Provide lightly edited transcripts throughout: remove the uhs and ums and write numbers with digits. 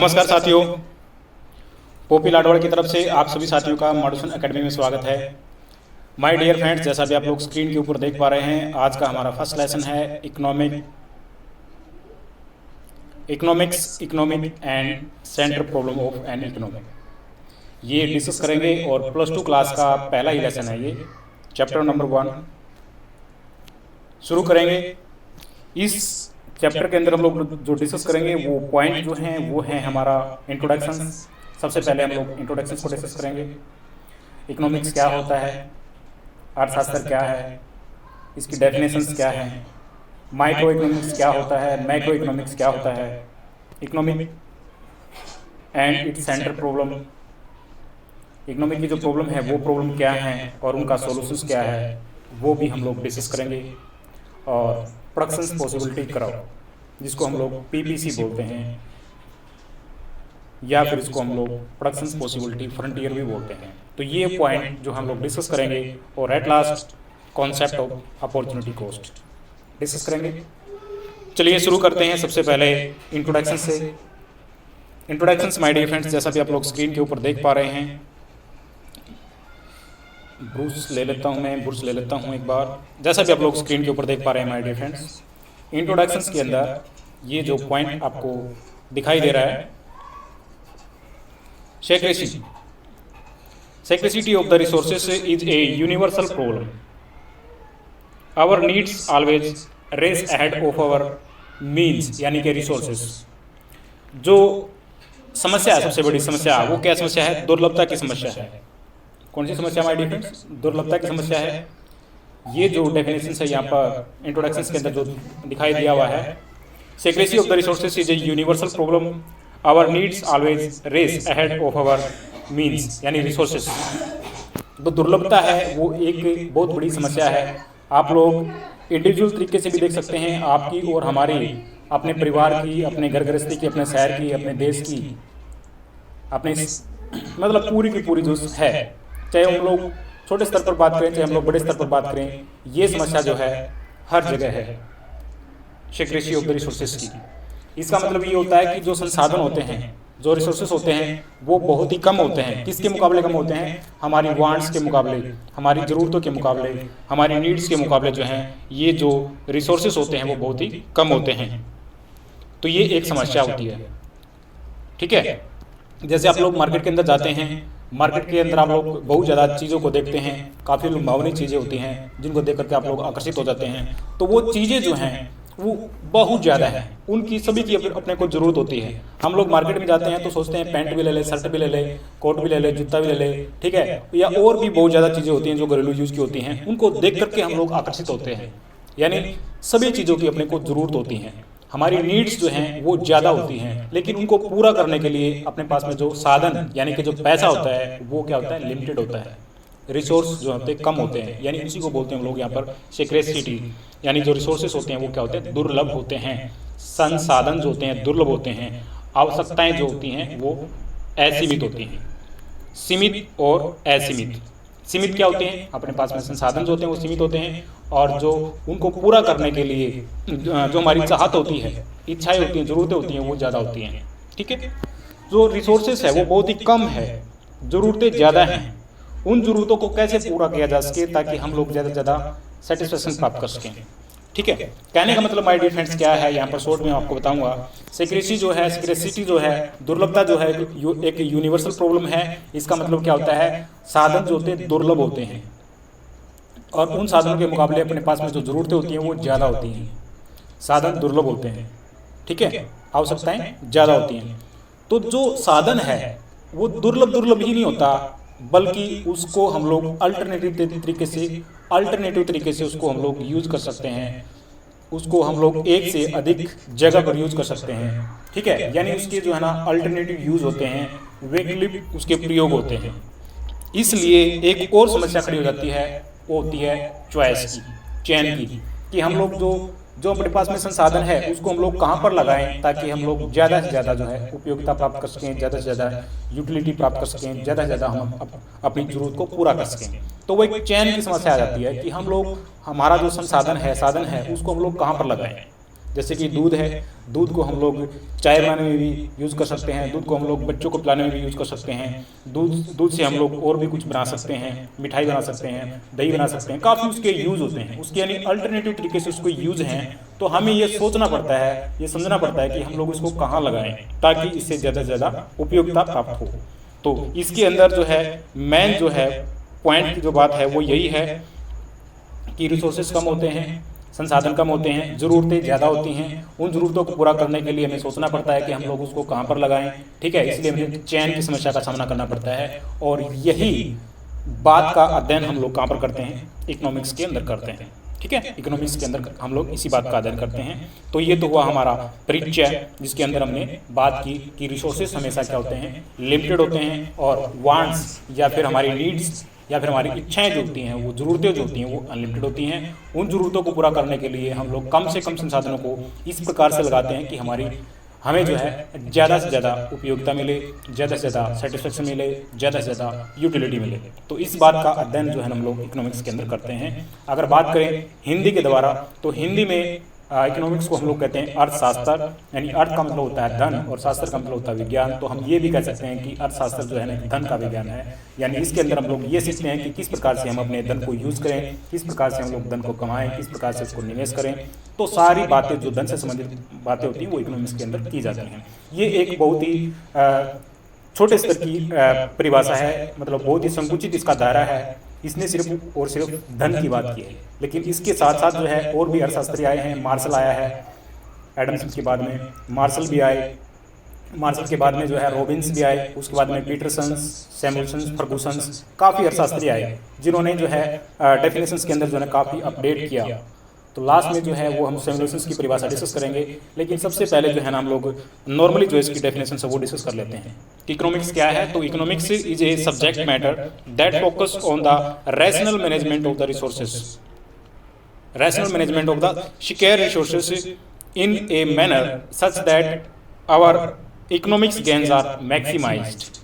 नमस्कार साथियों, पोपी लाडवाड़ की तरफ से आप सभी साथियों का मॉड्यूसन एकेडमी में स्वागत है। माय डियर फ्रेंड्स, जैसा भी आप लोग स्क्रीन के ऊपर देख पा रहे हैं, आज का हमारा फर्स्ट लेसन है economic and centre problem of an economy. ये डिस्कस करेंगे और +2 क्लास का पहला ही लेसन है। ये चैप्टर नंबर 1 शुरू करेंगे। इस चैप्टर के अंदर हम लोग जो डिस्कस करेंगे वो पॉइंट जो हैं वो है हमारा इंट्रोडक्शन। सबसे पहले हम लोग इंट्रोडक्शन को डिस्कस करेंगे। इकोनॉमिक्स क्या होता है, अर्थशास्त्र क्या है, इसकी डेफिनेशंस क्या है, माइक्रो इकोनॉमिक्स क्या होता है, मैक्रो इकोनॉमिक्स क्या होता है, economic and its centre problem, economic की जो प्रॉब्लम है वो प्रॉब्लम क्या है और उनका सॉल्यूशंस क्या है वो भी हम लोग डिस्कस करेंगे। और प्रोडक्शन पॉसिबिलिटी कराओ, जिसको हम लोग पीपीसी बोलते हैं, या फिर इसको हम लोग प्रोडक्शन पॉसिबिलिटी फ्रंटियर भी बोलते हैं। तो ये पॉइंट जो हम लोग डिस्कस करेंगे और at last concept of opportunity cost discuss करेंगे। चलिए शुरू करते हैं। सबसे पहले इंट्रोडक्शन से। इंट्रोडक्शन माय डियर फ्रेंड्स, जैसा भी आप लोग स्क्रीन के ऊपर देख पा रहे हैं, ब्रूस ले लेता हूँ एक बार। जैसा भी आप लोग स्क्रीन के ऊपर देख पा रहे हैं माय डियर फ्रेंड्स, इंट्रोडक्शंस के अंदर ये जो पॉइंट आपको दिखाई दे रहा है, scarcity of the resources is a universal problem. Our needs always race ahead of our means, यानी कि रिसोर्सेज। जो समस्या है, सबसे बड़ी समस्या, वो क्या समस्या है? दुर्लभता की समस्या है। कौन सी समस्या माय डियर फ्रेंड्स? दुर्लभता की समस्या है। ये जो डेफिनेशन है यहाँ पर इंट्रोडक्शन के अंदर जो दिखाई दिया हुआ है, scarcity of the resources is a universal problem. Our needs always race ahead of our means, यानी रिसोर्सेज। तो दुर्लभता है वो एक बहुत बड़ी समस्या है। आप लोग इंडिविजुअल तरीके से भी देख सकते हैं, आपकी और हमारी, अपने परिवार की, अपने घर गृहस्थी की, अपने शहर की, अपने देश की, अपने मतलब पूरी की पूरी जो है, चाहे हम लोग छोटे स्तर पर बात करें, चाहे हम लोग बड़े स्तर पर बात करें, ये समस्या जो है हर जगह है, scarcity ऑफ द रिसोर्सेज की। इसका मतलब ये होता है कि जो संसाधन होते हैं, जो रिसोर्सेज होते हैं, वो बहुत ही कम होते हैं। किसके मुकाबले कम होते हैं? हमारी वांट्स के मुकाबले, हमारी ज़रूरतों के मुकाबले, हमारी नीड्स के मुकाबले जो हैं, ये जो रिसोर्सेज होते हैं वो बहुत ही कम होते हैं। तो ये एक समस्या होती है, ठीक है। जैसे आप लोग मार्केट के अंदर जाते हैं, मार्केट के अंदर आप लोग बहुत ज़्यादा चीज़ों को देखते हैं, काफ़ी लुभावनी चीज़ें होती हैं जिनको देख करके आप लोग आकर्षित हो जाते हैं। तो वो चीज़ें जो हैं वो बहुत ज़्यादा है, उनकी सभी की अपने को ज़रूरत होती है। हम लोग मार्केट में जाते हैं तो सोचते हैं पैंट भी ले ले, शर्ट भी ले ले, कोट भी ले ले, जूता भी ले ले, ठीक है, या और भी बहुत ज़्यादा चीज़ें होती हैं जो घरेलू यूज़ की होती हैं। उनको देख करके हम लोग आकर्षित होते हैं, यानी सभी चीज़ों की अपने को ज़रूरत होती हैं। हमारी नीड्स जो हैं वो ज़्यादा होती हैं, लेकिन उनको पूरा करने के लिए अपने पास में जो साधन यानी कि जो पैसा होता है वो क्या होता है? लिमिटेड होता है। रिसोर्स जो होते हैं कम होते हैं, यानी उसी को बोलते हैं हम लोग यहाँ पर स्कैर्सिटी, यानी जो रिसोर्सेस होते हैं वो क्या होते हैं? दुर्लभ होते हैं। संसाधन जो होते हैं दुर्लभ होते हैं। आवश्यकताएं जो होती हैं वो असीमित होती हैं। सीमित और असीमित। सीमित क्या होते हैं? अपने पास में संसाधन जो होते हैं वो सीमित होते हैं, और जो उनको पूरा करने के लिए जो हमारी चाहत होती है, इच्छाएं होती हैं, ज़रूरतें होती हैं, वो ज़्यादा होती हैं, ठीक है। जो रिसोर्सेस है वो बहुत ही कम है, ज़रूरतें ज़्यादा हैं। उन ज़रूरतों को कैसे पूरा किया जा सके ताकि हम लोग ज़्यादा से ज़्यादा सेटिस्फेक्शन प्राप्त कर सकें, ठीक है। कहने का मतलब माय डियर फ्रेंड्स क्या है, यहाँ पर शॉर्ट में आपको बताऊंगा। स्कैर्सिटी जो है, दुर्लभता जो है, एक यूनिवर्सल प्रॉब्लम है। इसका मतलब क्या होता है? साधन जो होते हैं दुर्लभ होते हैं, और उन साधनों के मुकाबले अपने पास में जो ज़रूरतें होती हैं वो ज़्यादा होती हैं। साधन दुर्लभ होते हैं, ठीक है, आवश्यकताएँ ज़्यादा होती हैं। तो जो साधन है वो दुर्लभ ही नहीं होता, बल्कि उसको हम लोग अल्टरनेटिव तरीके से उसको हम लोग यूज़ कर सकते हैं। उसको हम लोग एक से अधिक जगह पर यूज़ कर सकते हैं, ठीक है। यानी उसके जो है ना अल्टरनेटिव यूज़ होते हैं, वैकल्पिक उसके प्रयोग होते हैं। इसलिए एक और समस्या खड़ी हो जाती है, वो होती है चॉइस की, चयन की, कि हम लोग जो अपने पास में संसाधन है उसको हम लोग कहाँ पर लगाएं ताकि हम लोग ज़्यादा से ज़्यादा जो है उपयोगिता प्राप्त कर सकें, ज़्यादा से ज़्यादा यूटिलिटी प्राप्त कर सकें, ज़्यादा से ज़्यादा हम अपनी ज़रूरत को पूरा कर सकें। तो वो एक चयन की समस्या आ जाती है कि हम लोग, हमारा जो साधन है उसको हम लोग कहाँ पर लगाएं। जैसे कि दूध है, दूध को हम लोग चाय बनाने में भी यूज़ कर सकते हैं, दूध को हम लोग बच्चों को पिलाने में भी यूज़ कर सकते हैं, दूध से हम लोग और भी कुछ बना सकते हैं, मिठाई बना सकते हैं, दही बना सकते हैं, काफ़ी उसके यूज़ होते हैं, उसके यानी अल्टरनेटिव तरीके से उसको यूज़ हैं। तो हमें ये सोचना पड़ता है, ये समझना पड़ता है कि हम लोग इसको कहाँ लगाएं ताकि इससे ज़्यादा से ज़्यादा उपयोगिता प्राप्त हो। तो इसके अंदर जो है मेन जो है पॉइंट की जो बात है वो यही है कि रिसोर्सेज कम होते हैं, संसाधन कम होते हैं, ज़रूरतें ज़्यादा होती हैं। उन ज़रूरतों को पूरा करने के लिए हमें सोचना पड़ता है कि हम लोग उसको कहाँ पर लगाएं, ठीक है। इसलिए हमें चयन की समस्या का सामना करना पड़ता है, और यही बात का अध्ययन हम लोग कहाँ पर करते हैं, इकोनॉमिक्स के अंदर करते हैं, ठीक है। इकोनॉमिक्स के अंदर हम लोग इसी बात का अध्ययन करते हैं। तो ये तो हुआ हमारा परिचय, जिसके अंदर हमने बात की कि रिसोर्सेज हमेशा क्या होते हैं, लिमिटेड होते हैं, और वांट्स या फिर हमारी नीड्स या फिर हमारी इच्छाएं जो होती हैं, वो ज़रूरतें जो होती हैं वो अनलिमिटेड होती हैं। उन ज़रूरतों को पूरा करने के लिए हम लोग कम से कम संसाधनों को इस प्रकार से लगाते हैं कि हमें जो है ज़्यादा से ज़्यादा उपयोगिता मिले, ज़्यादा से ज़्यादा सेटिस्फेक्शन मिले, ज़्यादा से ज़्यादा यूटिलिटी मिले। तो इस बात का अध्ययन जो है हम लोग इकोनॉमिक्स के अंदर करते हैं। अगर बात करें हिंदी के द्वारा, तो हिंदी में इकोनॉमिक्स को हम लोग कहते हैं अर्थशास्त्र, यानी अर्थ का मतलब होता है धन और शास्त्र का मतलब होता है विज्ञान। तो हम ये भी कह सकते हैं कि अर्थशास्त्र जो है ना धन का विज्ञान है, यानी इसके अंदर हम लोग ये सीखते हैं कि किस प्रकार से हम अपने धन को यूज़ करें, किस प्रकार से हम लोग धन को कमाएं, किस प्रकार से उसको निवेश करें। तो सारी बातें जो धन से संबंधित बातें होती हैं वो इकोनॉमिक्स के अंदर की जाती हैं। ये एक बहुत ही छोटे स्तर की परिभाषा है, मतलब बहुत ही संकुचित इसका दायरा है। इसने सिर्फ और सिर्फ धन की बात की है, लेकिन इसके साथ साथ जो है और भी अर्थशास्त्री आए हैं। मार्शल आया है एडम स्मिथ के बाद में, मार्शल भी आए, मार्शल के बाद में जो है रॉबिन्स भी आए, उसके बाद में पीटरसन्स, सैमुअल्सन्स, फर्गुसन्स, काफ़ी अर्थशास्त्री आए जिन्होंने जो है डेफिनेशंस के अंदर जो है काफ़ी अपडेट किया। तो लास्ट में जो है वो हम सिमुलेशंस की परिभाषा डिस्कस करेंगे, लेकिन सबसे पहले जो है ना हम लोग नॉर्मली जो इसकी डेफिनेशन है वो डिस्कस कर लेते हैं। इकोनॉमिक्स क्या है? तो economics is a subject matter that focus on the rational management of the resources, rational management of the scarce resources in a manner such that our economics gains are maximised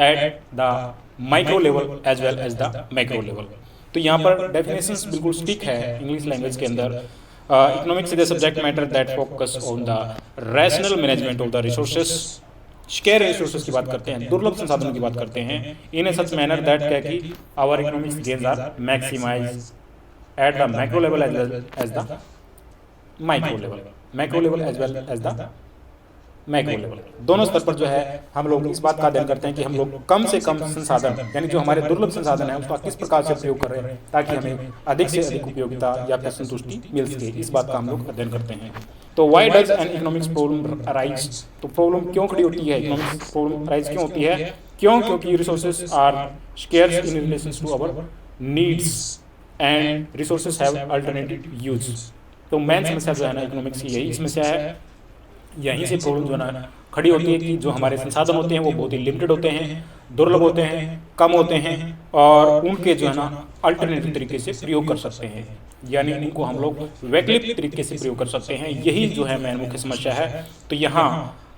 at the micro level as well as the macro level. तो यहाँ पर definitions बिल्कुल stick है English language के अंदर। Economics is the subject matter that focus on the rational management of the resources, square resources की बात करते हैं, दुर्लभ संसाधनों की बात करते हैं, इन ए सच मैनर दैट क्या कि our economics gains are maximised at the macro level as well as the micro level, macro level as well as the macro level. दोनों स्तर पर जो है हम लोग इस बात का अध्ययन करते हैं कि हम लोग कम से कम संसाधन, यानी जो हमारे दुर्लभ संसाधन है उसका किस प्रकार से प्रयोग कर रहे हैं ताकि हमें अधिक से अधिक उपयोगिता या फिर संतुष्टि मिल सके। इस बात का हम लोग अध्ययन करते हैं। तो why does N economics problem arise? तो प्रॉब्लम क्यों खड़ी होती है, इकोनॉमिक्स प्रॉब्लम अराइज क्यों होती है? क्यों? क्योंकि resources are scarce in relation to our needs and resources have alternative use. तो मेन समस्या जो है ना इकोनॉमिक्स की यही समस्या है, यहीं से प्रॉब्लम जो है ना खड़ी होती है कि जो हमारे संसाधन होते हैं वो बहुत ही लिमिटेड होते हैं, दुर्लभ होते हैं, कम होते हैं, और उनके जो है ना अल्टरनेटिव तरीके से प्रयोग कर सकते हैं, यानी उनको हम लोग वैकल्पिक तरीके से प्रयोग कर सकते हैं। यही जो है मेन मुख्य समस्या है। तो यहाँ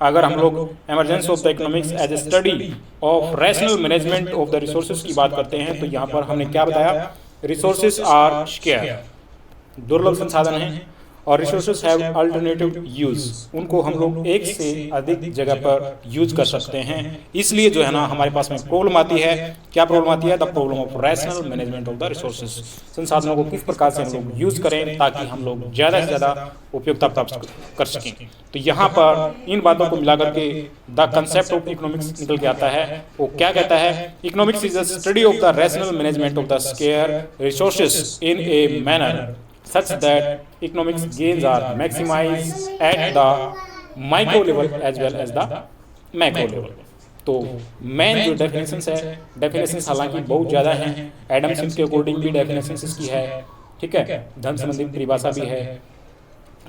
अगर हम लोग emergence of the economics as a study of rational management of the resources की बात करते हैं, तो यहाँ पर हमने क्या बताया? रिसोर्सेज आर स्केयर, दुर्लभ संसाधन हैं, और रिसोर्सेज हैव अल्टरनेटिव यूज, उनको हम लोग एक से अधिक जगह पर यूज कर सकते हैं। इसलिए जो है ना हमारे पास में प्रॉब्लम आती है। क्या प्रॉब्लम आती है? The problem of rational management of the resources. संसाधनों को किस प्रकार से हम लोग यूज करें ताकि हम लोग ज़्यादा से ज़्यादा उपयोगिता प्राप्त कर सकें। तो यहाँ पर इन बातों को मिलाकर के द कंसेप्ट ऑफ इकोनॉमिक्स निकल के आता है। वो क्या कहता है? Economics is the study of the rational management of the scarce resources in a manner such that economics gains are maximized at the micro level as well as the macro level। तो main जो definitions है, definitions हालांकि बहुत ज़्यादा हैं। Adam Smith के according भी definitions इसकी है, ठीक है। धन संबंधी परिभाषा भी है,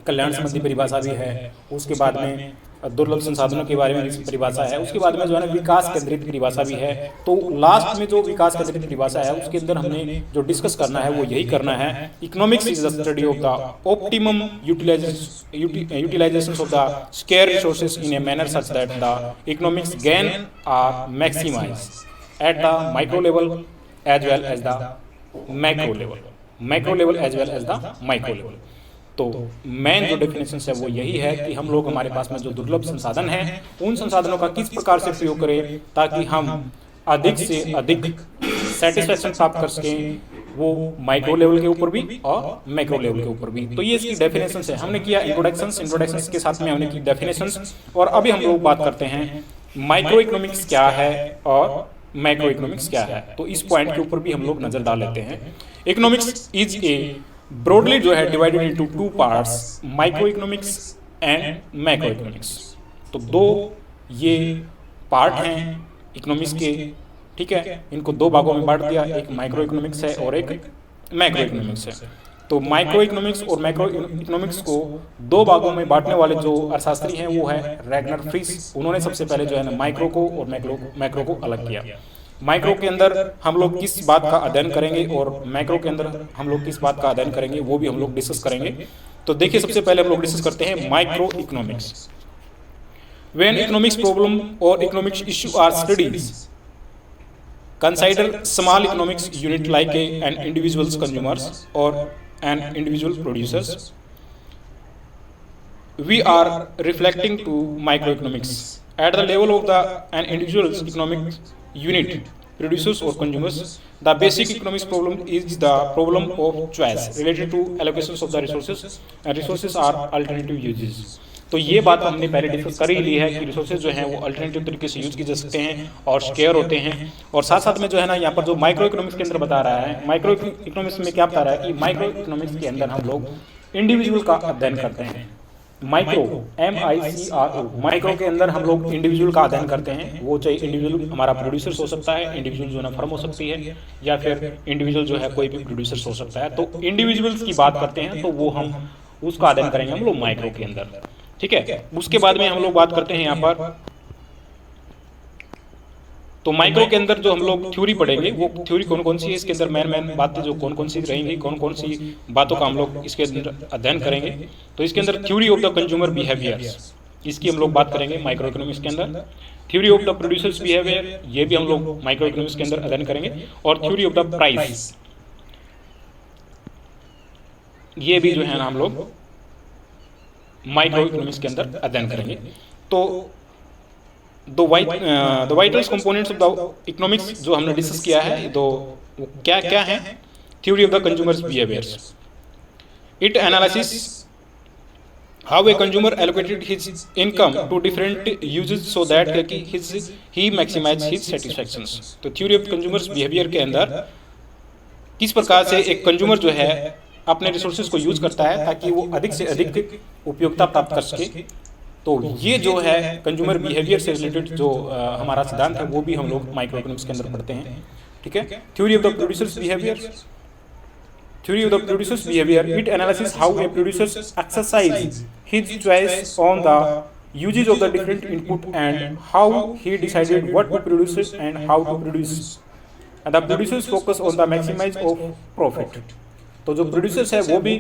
कल्याण संबंधी परिभाषा भी है, उसके बाद में दुर्लभ संसाधनों के बारे में भी परिभाषा है, उसके बाद में जो है ना विकास केंद्रित परिभाषा भी है। तो लास्ट में जो विकास केंद्रित परिभाषा है उसके अंदर हमने जो डिस्कस करना है वो यही करना है। Economics is the study of the optimum utilisation of the scarce resources in a manner such that the economics gain are maximised at the micro level as well as the macro level, macro level as well as the micro level. तो main जो definition है वो यही है कि हम लोग हमारे पास में जो दुर्लभ संसाधन है उन संसाधनों का किस प्रकार से प्रयोग करें ताकि हम अधिक से अधिक सेटिस्फैक्शन प्राप्त कर सकें, वो माइक्रो लेवल के ऊपर भी और मैक्रो लेवल के ऊपर भी। तो ये इसकी डेफिनेशंस है। हमने किया इंट्रोडक्शंस के साथ में हमने की डेफिनेशंस, और अभी हम लोग बात करते हैं माइक्रो इकोनॉमिक्स क्या है और मैक्रो इकोनॉमिक्स क्या है। तो इस पॉइंट के ऊपर भी हम लोग नजर डाल लेते हैं। इकोनॉमिक्स इज ए ब्रॉडली जो है divided into two parts, micro economics and macro economics. तो दो ये पार्ट हैं इकोनॉमिक्स के, ठीक है। इनको दो भागों में बांट दिया, एक माइक्रो इकोनॉमिक्स है और एक मैक्रो इकोनॉमिक्स है। तो माइक्रो इकोनॉमिक्स और मैक्रो इकोनॉमिक्स को दो भागों में बांटने वाले जो अर्थशास्त्री हैं वो है रैगनर फ्रिस। उन्होंने सबसे पहले जो है ना माइक्रो को और मैक्रो को अलग किया। माइक्रो के अंदर हम लोग किस बात का अध्ययन करेंगे और मैक्रो के अंदर हम लोग किस बात का अध्ययन करेंगे वो भी हम लोग डिस्कस करेंगे। तो देखिए सबसे पहले हम लोग डिस्कस करते हैं micro economics. When economics problem और economics issue are studies, consider small economics unit like an individual's consumers or an individual producers. We are reflecting to microeconomics at the level of an individual's economic unit, producers or consumers. The basic economics problem is the problem of choice related to allocations of the resources, and resources are alternative uses. तो ये बात हमने पहले discuss कर ही ली है कि resources जो हैं वो अल्टरनेटिव तरीके से यूज किए जा सकते हैं और शेयर होते हैं। और साथ साथ में जो है ना यहाँ पर जो माइक्रो इकोनॉमिक्स के अंदर बता रहा है, माइक्रो इकोनॉमिक्स में क्या बता रहा है कि माइक्रो इकोनॉमिक्स के अंदर हम लोग इंडिविजुअल का अध्ययन करते हैं। माइक्रो MICRO, माइक्रो के अंदर हम लोग इंडिविजुअल का अध्ययन करते हैं। वो चाहे इंडिविजुअल हमारा प्रोड्यूसर्स हो सकता है, इंडिविजुअल जो है ना फर्म हो सकती है, या फिर इंडिविजुअल जो है कोई भी प्रोड्यूसर्स हो सकता है। तो इंडिविजुअल्स की बात करते हैं तो वो हम उसका अध्ययन करेंगे हम लोग माइक्रो के अंदर, ठीक है। उसके बाद में हम लोग बात करते हैं यहाँ पर, तो माइक्रो के अंदर जो हम लोग थ्योरी पढ़ेंगे वो थ्योरी कौन कौन सी है, इसके अंदर मेन बातें जो कौन कौन सी रहेंगी, कौन कौन सी बातों का हम लोग इसके अंदर अध्ययन करेंगे। तो इसके अंदर theory of the consumer behaviours, इसकी हम लोग बात करेंगे माइक्रो इकोनॉमिक्स के अंदर। Theory of the producers behaviour, ये भी हम लोग माइक्रो इकोनॉमिक्स के अंदर अध्ययन करेंगे। और थ्योरी ऑफ द प्राइस, ये भी जो है ना हम लोग माइक्रो इकोनॉमिक्स के अंदर अध्ययन करेंगे। तो the vital components of the economics जो हमने डिस्कस किया है, तो क्या क्या है। Theory of the consumers behaviours, it analysis how a consumer allocated his income to different uses so that he maximise his satisfactions. तो थ्योरी ऑफ कंज्यूमर्स बिहेवियर के अंदर किस प्रकार से एक कंज्यूमर जो है अपने रिसोर्सेज को यूज करता है ताकि वो अधिक से अधिक उपयोगिता प्राप्त कर सके। तो ये जो है कंज्यूमर बिहेवियर से रिलेटेड जो हमारा सिद्धांत है वो भी हम लोग माइक्रो इकोनॉमिक्स के अंदर पढ़ते हैं, ठीक है। Theory of the producers behaviour, theory of the producers behaviour, it analysis how A producers exercise his choice on the uses of the different input and how he decided what to produce and how to produce. And the producers focus on the maximize of profit. तो जो producers है वो भी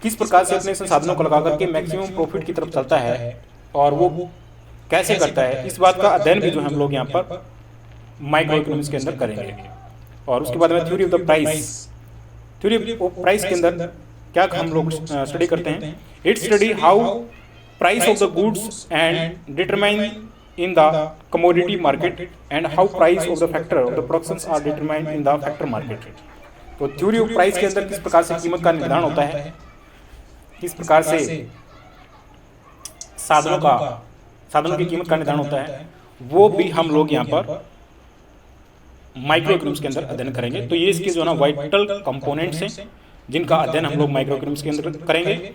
किस प्रकार से अपने संसाधनों को लगा करके मैक्सिमम प्रॉफिट की तरफ चलता है और वो कैसे करता है, इस बात का अध्ययन भी जो हम लोग यहाँ पर माइक्रो इकोनॉमिक्स के अंदर करेंगे। और उसके बाद में theory of the price, theory of price के अंदर क्या हम लोग स्टडी करते हैं। It study how price of the goods and determine in the commodity market and how price of the factor of the productions are determined in the factor market. तो theory of price के अंदर किस प्रकार से कीमत का निर्धारण होता है, किस प्रकार से साधनों की कीमत का निर्धारण होता है, वो भी हम लोग यहाँ पर माइक्रो इकोनॉमिक्स के अंदर अध्ययन करेंगे। तो ये इसके जो है ना वाइटल कंपोनेंट्स हैं जिनका अध्ययन हम लोग माइक्रो इकोनॉमिक्स के अंदर करेंगे।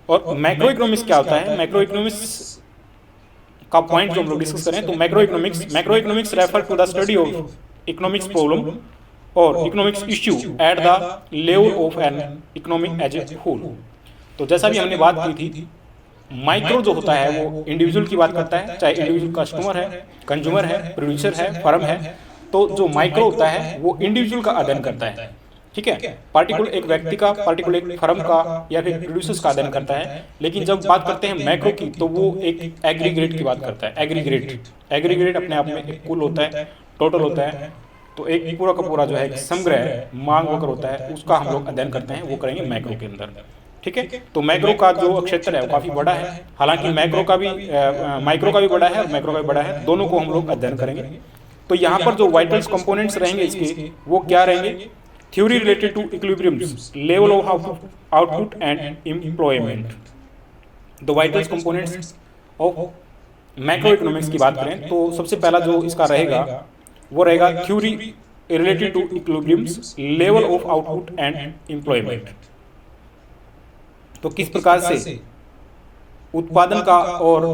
और मैक्रो इकोनॉमिक्स क्या होता है, मैक्रो इकोनॉमिक्स का पॉइंट जो हम लोग डिस्कस करें तो macro economics refer to the study of economics problem और economics issue at the level of an economic as a whole. तो जैसा भी हमने बात की थी, माइक्रो जो होता है वो इंडिविजुअल की बात करता है, चाहे इंडिविजुअल कस्टमर है, कंज्यूमर है, प्रोड्यूसर है, फर्म है। तो जो माइक्रो होता है वो इंडिविजुअल का अध्ययन करता है, ठीक है, पार्टिकुलर एक व्यक्ति का, पार्टिकुलर एक फर्म का या फिर प्रोड्यूसर्स का अध्ययन करता है। लेकिन जब बात करते हैं मैक्रो की तो वो एक एग्रीगेट की बात करता है। एग्रीगेट अपने आप में एक कुल होता है, टोटल होता है। तो एक पूरा का पूरा जो है समग्र मांग वक्र होता है, उसका हम लोग अध्ययन करते हैं, वो करेंगे मैक्रो के अंदर। ठीक है। तो मैक्रो का जो क्षेत्र है वो काफ़ी बड़ा है, हालांकि मैक्रो का भी माइक्रो का भी बड़ा है और मैक्रो का भी बड़ा है, दोनों को हम लोग अध्ययन करेंगे। तो यहाँ पर जो वाइटल्स कंपोनेंट्स रहेंगे इसके वो क्या रहेंगे? Theory related to equilibriums, level of output and employment. The vitals components of macro economics की बात करें तो सबसे पहला जो इसका रहेगा वो रहेगा theory related to equilibriums, level of output and employment. तो किस प्रकार से उत्पादन का और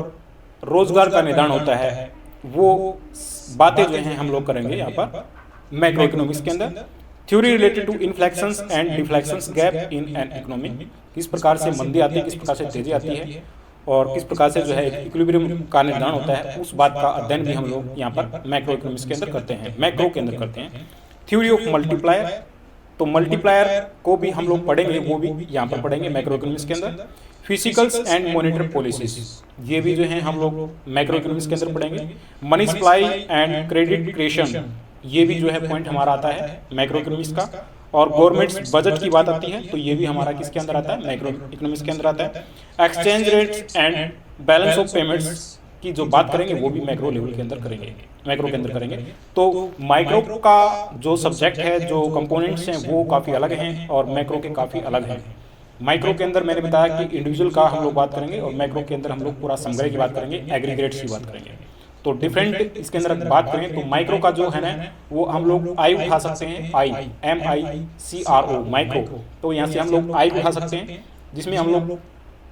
रोजगार का निर्धारण होता है, वो बातें जो हैं हम लोग करेंगे यहाँ पर मैक्रो इकोनॉमिक्स के अंदर। Theory related to inflections and deflections gap in an economy, किस प्रकार से मंदी आती है, किस प्रकार से तेजी आती है और किस प्रकार से जो है इक्विलिब्रियम का निर्धारण होता है, उस बात का अध्ययन भी हम लोग यहाँ पर मैक्रो इकोनॉमिक्स के अंदर करते हैं, मैक्रो के अंदर करते हैं। थ्योरी ऑफ मल्टीप्लायर, तो मल्टीप्लायर को भी हम लोग पढ़ेंगे, वो भी यहाँ पर पढ़ेंगे मैक्रो इकोनॉमिक्स के अंदर। फिजिकल्स एंड मॉनेटरी पॉलिसीज, ये भी जो है हम लोग मैक्रो इकोनॉमिक्स के अंदर पढ़ेंगे। Money supply and credit creation, ये भी जो है पॉइंट हमारा आता है मैक्रो इकोनॉमिक्स का। और गवर्नमेंट्स बजट की बात आती है तो ये भी हमारा किसके अंदर आता है? मैक्रो इकोनॉमिक्स के अंदर आता है। Exchange rates and balance of payments की जो बात करेंगे वो भी मैक्रो लेवल के अंदर करेंगे, मैक्रो के अंदर करेंगे। तो माइक्रो का जो सब्जेक्ट है, जो कंपोनेंट्स हैं वो काफ़ी अलग हैं और मैक्रो के काफ़ी अलग हैं। माइक्रो के अंदर मैंने बताया कि इंडिविजुअल का हम लोग बात करेंगे और मैक्रो के अंदर हम लोग पूरा संग्रह की बात करेंगे, एग्रीगेट्स की बात करेंगे। तो डिफरेंट इसके अंदर बात करें तो माइक्रो का जो है ना वो हम लोग आई उठा सकते हैं, आई MICRO माइक्रो। तो यहाँ से हम लोग आई उठा सकते हैं जिसमें हम लोग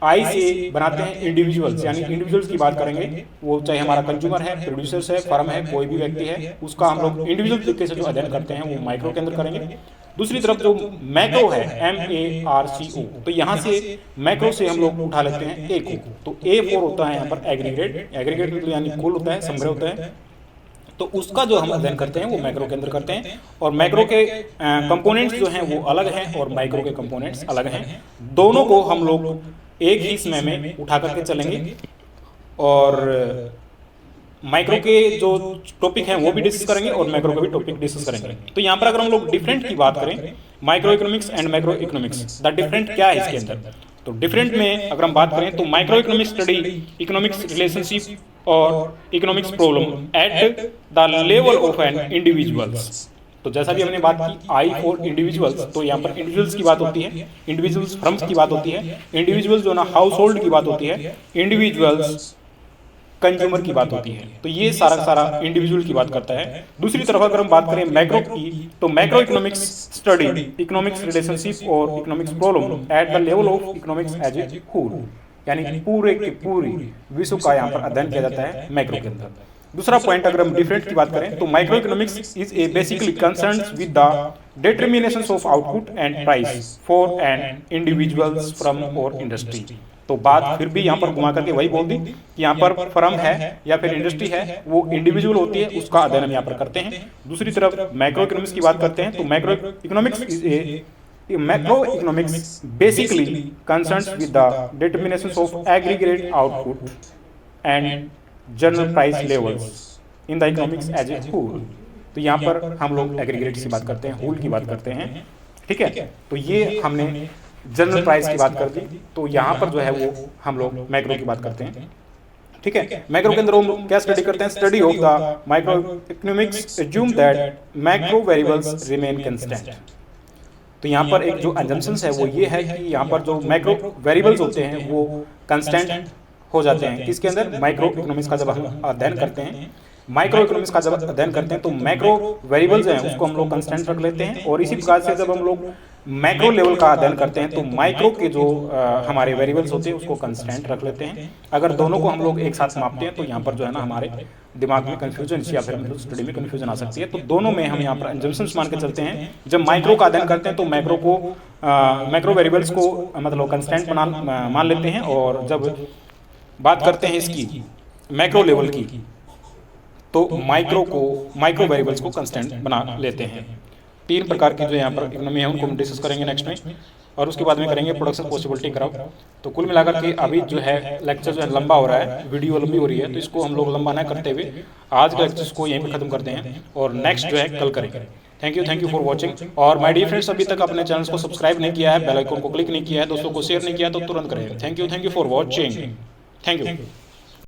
आई से बनाते हैं इंडिविजुअल्स, यानी इंडिविजुअल्स की बात करेंगे, वो चाहे हमारा कंज्यूमर है, प्रोड्यूसर्स है, फर्म है, कोई भी व्यक्ति है, उसका हम लोग इंडिविजुअल तरीके से जो अध्ययन करते हैं वो माइक्रो के अंदर करेंगे। दूसरी तरफ जो मैक्रो है MARCO, तो यहाँ से मैक्रो से हम लोग उठा लेते हैं ए को, तो A4 होता है यहाँ पर एग्रीगेट, एग्रीगेट मतलब यानी कुल होता है, संग्रह होता है। तो उसका जो हम अध्ययन करते हैं वो मैक्रो के अंदर करते हैं और मैक्रो के कंपोनेंट्स जो हैं वो अलग हैं और माइक्रो के कंपोनेंट्स अलग हैं। दोनों को हम लोग एक ही समय में उठा करके चलेंगे और माइक्रो के जो टॉपिक हैं वो भी डिस्कस करेंगे और मैक्रो का भी टॉपिक डिस्कस करेंगे। तो यहाँ पर अगर हम लोग डिफरेंट की बात करें, micro economics and macro economics, the different क्या है इसके अंदर? तो डिफरेंट में अगर हम बात करें तो micro economics study economics relationship और economics problem at the level of an individuals. तो जैसा भी हमने बात की आई फॉर इंडिविजुअल्स, तो यहाँ पर इंडिविजुअल्स की बात होती है, इंडिविजुअल्स फर्म्स की बात होती है, इंडिविजुअल्स जो ना हाउस होल्ड की बात होती है, इंडिविजुअल्स कंज्यूमर की बात होती है। तो ये सारा सारा इंडिविजुअल की बात करता है। दूसरी तरफ अगर हम बात करें मैक्रो की, तो macro economics study economics relationship और economics problem at the level of economics as a whole, यानी पूरे के पूरी विश्व का यहाँ पर अध्ययन किया जाता है मैक्रो के अंदर। दूसरा पॉइंट अगर हम डिफरेंट की बात करें तो micro economics is a basically concerns with the determinations of output and price for an individuals from और इंडस्ट्री। तो बात फिर भी यहाँ पर घुमा करके वही बोल दी कि यहाँ पर फर्म है या फिर इंडस्ट्री है, वो इंडिविजुअल होती है, उसका अध्ययन हम यहाँ पर करते हैं। दूसरी तरफ मैक्रो इकोनॉमिक्स की बात करते हैं तो macro economics is a macro economics basically concerns with the determinations of aggregate output and general price levels in the economics as a whole. तो यहाँ पर हम लोग एग्रीगेट की बात करते हैं, होल की बात करते हैं, ठीक है। तो ये हमने जनरल प्राइस की बात कर दी। तो यहाँ पर जो है वो हम लोग मैक्रो की बात करते हैं, ठीक है। मैक्रो के अंदर हम क्या स्टडी करते हैं? Study of the micro economics assume that macro variables remain constant. तो यहाँ पर एक जो अजम्पशंस है वो ये है कि यहाँ पर जो मैक्रो वेरिएबल्स होते हैं वो कंस्टेंट हो जाते हैं। किसके अंदर? माइक्रो इकोनॉमिक्स का जब हम अध्ययन करते हैं, माइक्रो इकोनॉमिक्स का जब अध्ययन करते हैं तो मैक्रो वेरिएबल्स हैं उसको हम लोग कंस्टेंट रख लेते हैं और इसी प्रकार से जब हम लोग मैक्रो लेवल का अध्ययन करते हैं तो माइक्रो के जो हमारे वेरिएबल्स होते हैं उसको कंस्टेंट रख लेते हैं। अगर दोनों को हम लोग एक साथ मापते हैं तो यहाँ पर जो है ना हमारे दिमाग में कन्फ्यूजन या फिर स्टडी में कन्फ्यूजन आ सकती है। तो दोनों में हम यहाँ पर अजम्पशंस मान के चलते हैं। जब माइक्रो का अध्ययन करते हैं तो मैक्रो को मैक्रो वेरिएबल्स को मतलब कंस्टेंट मान लेते हैं और जब बात करते हैं इसकी मैक्रो लेवल की तो माइक्रो वेरिएबल्स को कंस्टेंट बना लेते हैं। तीन प्रकार की जो यहाँ पर इकोनॉमी है उनको हम डिस्कस करेंगे नेक्स्ट में और उसके बाद में करेंगे प्रोडक्शन पॉसिबिलिटी ग्राफ। तो कुल मिलाकर के अभी जो है लेक्चर जो है लंबा हो रहा है, वीडियो लंबी हो रही है, तो इसको हम लोग लंबा ना करते हुए आज के लेक्चर को यहीं पर खत्म करते हैं और नेक्स्ट जो है कल करेंगे। Thank you for watching. और माय डियर फ्रेंड्स, अभी तक अपने चैनल को सब्सक्राइब नहीं किया है, बेल आइकन को क्लिक नहीं किया है, दोस्तों को शेयर नहीं किया तो तुरंत करें। Thank you for watching. Thank you.